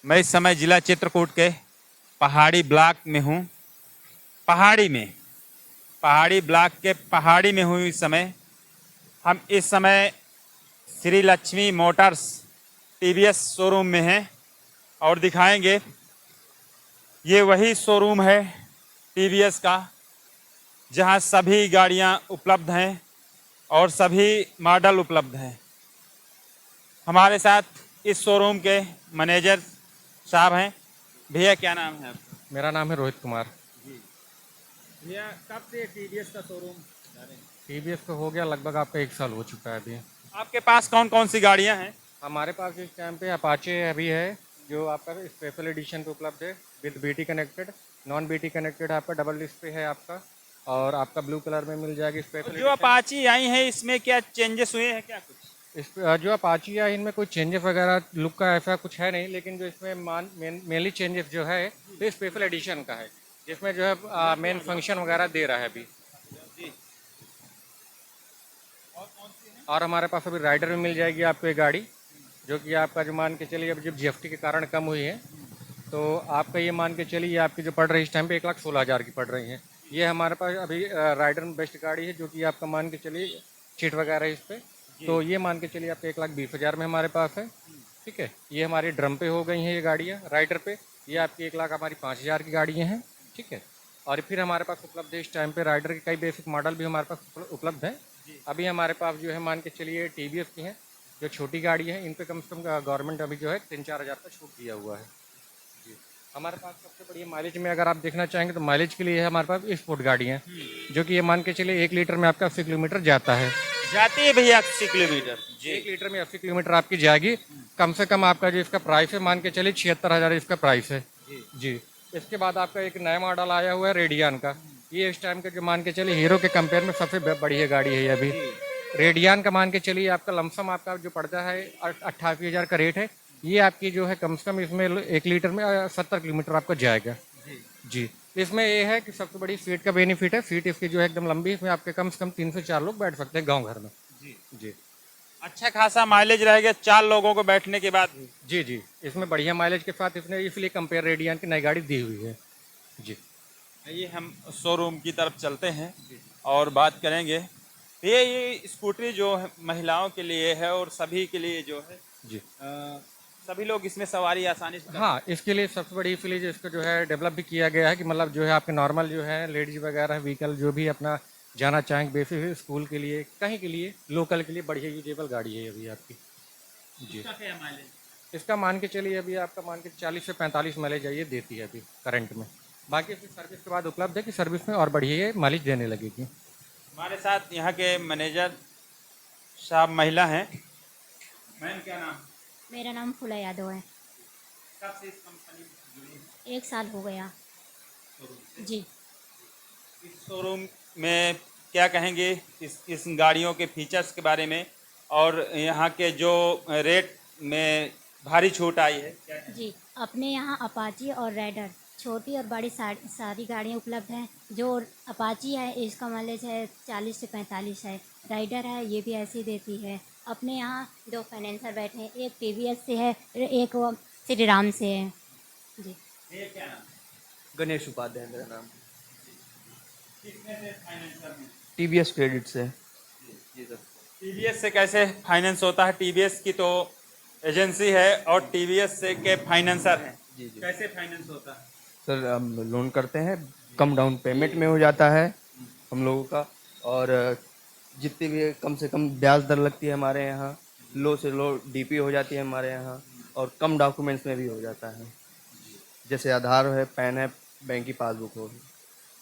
मैं इस समय जिला चित्रकूट के पहाड़ी ब्लॉक में हूँ। पहाड़ी ब्लॉक के पहाड़ी में हूँ इस समय। हम इस समय Shri Lakshmi Motors TVS showroom में हैं और दिखाएंगे। ये वही शोरूम है टीवीएस का जहाँ सभी गाड़ियाँ उपलब्ध हैं और सभी मॉडल उपलब्ध हैं। हमारे साथ इस शोरूम के मैनेजर साहब हैं। भैया क्या नाम है आपका? मेरा नाम है रोहित कुमार। जी भैया, कब से टीवीएस का शोरूम जा रहे हैं? टीवीएस को हो गया लगभग आपका 1 साल हो चुका है अभी। आपके पास कौन कौन सी गाड़ियाँ हैं? हमारे पास इस टाइम पे अपाचे अभी है जो आपका स्पेशल एडिशन पे उपलब्ध है with BT connected. Non BT connected आपका डबल डिस्प्ले है आपका, और आपका ब्लू कलर में मिल जाएगी स्पेशल जो अपाची आई है इसमें क्या चेंजेस हुए हैं क्या कुछ? इस जो अपाची है इनमें कोई चेंजेस वगैरह लुक का ऐसा कुछ है नहीं, लेकिन जो इसमें मेनली चेंजेस जो है तो स्पेशल एडिशन का है जिसमें जो है मेन फंक्शन वगैरह दे रहा है अभी। और हमारे पास अभी राइडर में मिल जाएगी आपको एक गाड़ी जो कि आपका जो मान के चलिए अब जब जीएसटी के कारण कम हुई है तो आपका ये मान के चलिए आपकी जो पड़ रही है इस टाइम पे 1,16,000 की पड़ रही है। ये हमारे पास अभी राइडर में बेस्ट गाड़ी है जो कि आपका मान के चलिए सीट वगैरह है इस पर, तो ये मान के चलिए आपके 1,20,000 में हमारे पास है। ठीक है, ये हमारी ड्रम पे हो गई हैं ये गाड़ियाँ राइडर पे। ये आपकी 1,00,000 हमारी 5,000 की गाड़ियाँ हैं। ठीक है, और फिर हमारे पास उपलब्ध है इस टाइम पे राइडर के कई बेसिक मॉडल भी हमारे पास उपलब्ध है। अभी हमारे पास जो है मान के चलिए टीवीएस की हैं जो छोटी गाड़ी है इन पे कम से कम गवर्नमेंट अभी जो है 3-4 हज़ार का छूट दिया हुआ है। जी, हमारे पास सबसे बढ़िया माइलेज में अगर आप देखना चाहेंगे तो माइलेज के लिए है हमारे पास स्पोर्ट गाड़ी है जो कि ये मान के चलिए 1 लीटर में आपका 80 किलोमीटर जाता है। जाती है भैया 80 किलोमीटर? जी, 1 लीटर में 80 किलोमीटर आपकी जाएगी। कम से कम आपका जो इसका प्राइस है मान के चलिए 76,000 इसका प्राइस है। जी, इसके बाद आपका एक नया मॉडल आया हुआ है रेडियन का। ये इस टाइम के जो मान के चलिए हीरो के कंपेयर में सबसे बढ़िया गाड़ी है ये अभी। रेडियन का मान के चलिए आपका लमसम आपका जो पड़ता है 88,000 का रेट है। ये आपकी जो है कम से कम इसमें 1 लीटर में 70 किलोमीटर आपका जाएगा। जी, इसमें ये है कि सबसे बड़ी सीट का बेनिफिट है, सीट इसकी जो है एकदम लंबी, इसमें आपके कम से कम 3 से 4 लोग बैठ सकते हैं गांव घर में। जी, जी अच्छा खासा माइलेज रहेगा 4 लोगों को बैठने के बाद भी। जी जी, इसमें बढ़िया माइलेज के साथ इसने इसलिए कंपेयर रेडियन की नई गाड़ी दी हुई है। जी, आइए हम शोरूम की तरफ चलते हैं और बात करेंगे। ये स्कूटरी जो है महिलाओं के लिए है और सभी के लिए जो है जी सभी लोग इसमें सवारी आसानी से कर हाँ, इसके लिए सबसे बड़ी इसलिए जो इसको जो है डेवलप भी किया गया है कि मतलब जो है आपके नॉर्मल जो है लेडीज़ वगैरह व्हीकल जो भी अपना जाना चाहेंगे बेसिक स्कूल के लिए कहीं के लिए लोकल के लिए बढ़िया यूजेबल गाड़ी है अभी आपकी। जी, इसका क्या माइलेज? इसका मान के चलिए अभी आपका मान के 40 से 45 माइलेज ये देती है अभी करंट में। बाकी इसकी सर्विस के बाद उपलब्ध है कि सर्विस में और बढ़िया ये माइलेज देने लगेगी। हमारे साथ यहाँ के मैनेजर साहब महिला हैं। मैम क्या नाम? मेरा नाम फूला यादव है। कब से इस कंपनी में जुड़ी हैं? 1 साल हो गया। शोरूम से। जी, इस शोरूम में क्या कहेंगे इस गाड़ियों के फीचर्स के बारे में और यहाँ के जो रेट में भारी छूट आई है क्या कहेंगे? जी, अपने यहाँ अपाची और राइडर छोटी और बड़ी सारी गाड़ियाँ उपलब्ध हैं। जो अपाची है इसका माइलेज है 40 से 45 है। राइडर है ये भी ऐसी देती है। अपने यहाँ 2 फाइनेंसर बैठे हैं, एक टीवीएस से है, एक वो श्री राम से है। जी, ये क्या नाम? गणेश उपाध्याय मेरा नाम। कितने से फाइनेंसर में? टीवीएस क्रेडिट से। जी सर। टीवीएस से कैसे फाइनेंस होता है? टीवीएस की तो एजेंसी है और टीवीएस से के फाइनेंसर हैं। जी जी कैसे फाइनेंस होता है? सर, हम लोन करते हैं, कम डाउन पेमेंट में हो जाता है हम लोगों का, और जितनी भी कम से कम ब्याज दर लगती है हमारे यहाँ, लो से लो डीपी हो जाती है हमारे यहाँ, और कम डॉक्यूमेंट्स में भी हो जाता है, जैसे आधार है, पैन है, बैंक की पासबुक हो।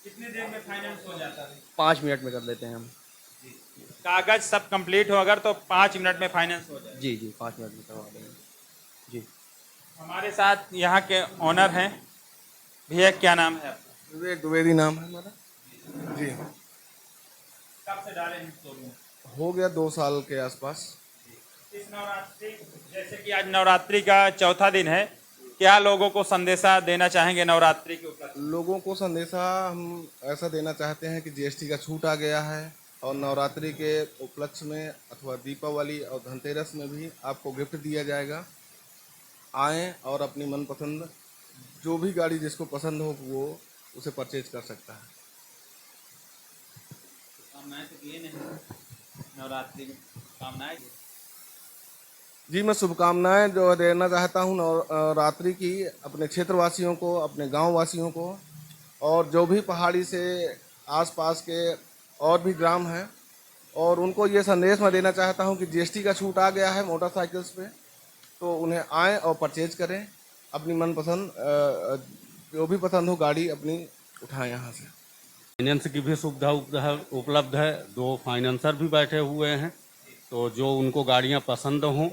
कितने देर में फाइनेंस हो जाता है? 5 मिनट में कर देते हैं हम। कागज सब कंप्लीट हो अगर तो 5 मिनट में फाइनेंस हो जाए। जी जी, 5 मिनट में करवा देंगे। जी, हमारे साथ यहाँ के ओनर हैं। भैया क्या नाम है आपका? विवेक द्विवेदी नाम है हमारा। जी, कब से डाले हैं शोरूम? हो गया 2 साल के आसपास। इस नवरात्रि, जैसे कि आज नवरात्रि का चौथा दिन है, क्या लोगों को संदेशा देना चाहेंगे नवरात्रि के ऊपर? लोगों को संदेशा हम ऐसा देना चाहते हैं कि जीएसटी का छूट आ गया है और नवरात्रि के उपलक्ष्य में अथवा दीपावली और धनतेरस में भी आपको गिफ्ट दिया जाएगा। आएँ और अपनी मनपसंद जो भी गाड़ी जिसको पसंद हो वो उसे परचेज कर सकता है। कामनाएं तो दिए नहीं नवरात्रि में कामनाएं। जी, मैं शुभकामनाएं जो देना चाहता हूँ नवरात्रि की अपने क्षेत्रवासियों को, अपने गांव वासियों को, और जो भी पहाड़ी से आसपास के और भी ग्राम हैं, और उनको ये संदेश मैं देना चाहता हूँ कि जीएसटी का छूट आ गया है मोटरसाइकिल्स पे, तो उन्हें आएँ और परचेज करें अपनी मनपसंद जो भी पसंद हो गाड़ी अपनी उठाएं यहाँ से। फाइनेंस की भी सुविधा उपलब्ध है। 2 फाइनेंसर भी बैठे हुए हैं, तो जो उनको गाड़ियां पसंद हों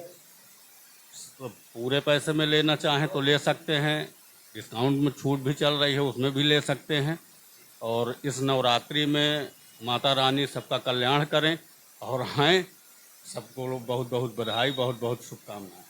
तो पूरे पैसे में लेना चाहें तो ले सकते हैं, डिस्काउंट में छूट भी चल रही है उसमें भी ले सकते हैं। और इस नवरात्रि में माता रानी सबका कल्याण करें और आएँ। सबको बहुत बहुत बधाई, बहुत बहुत शुभकामनाएं।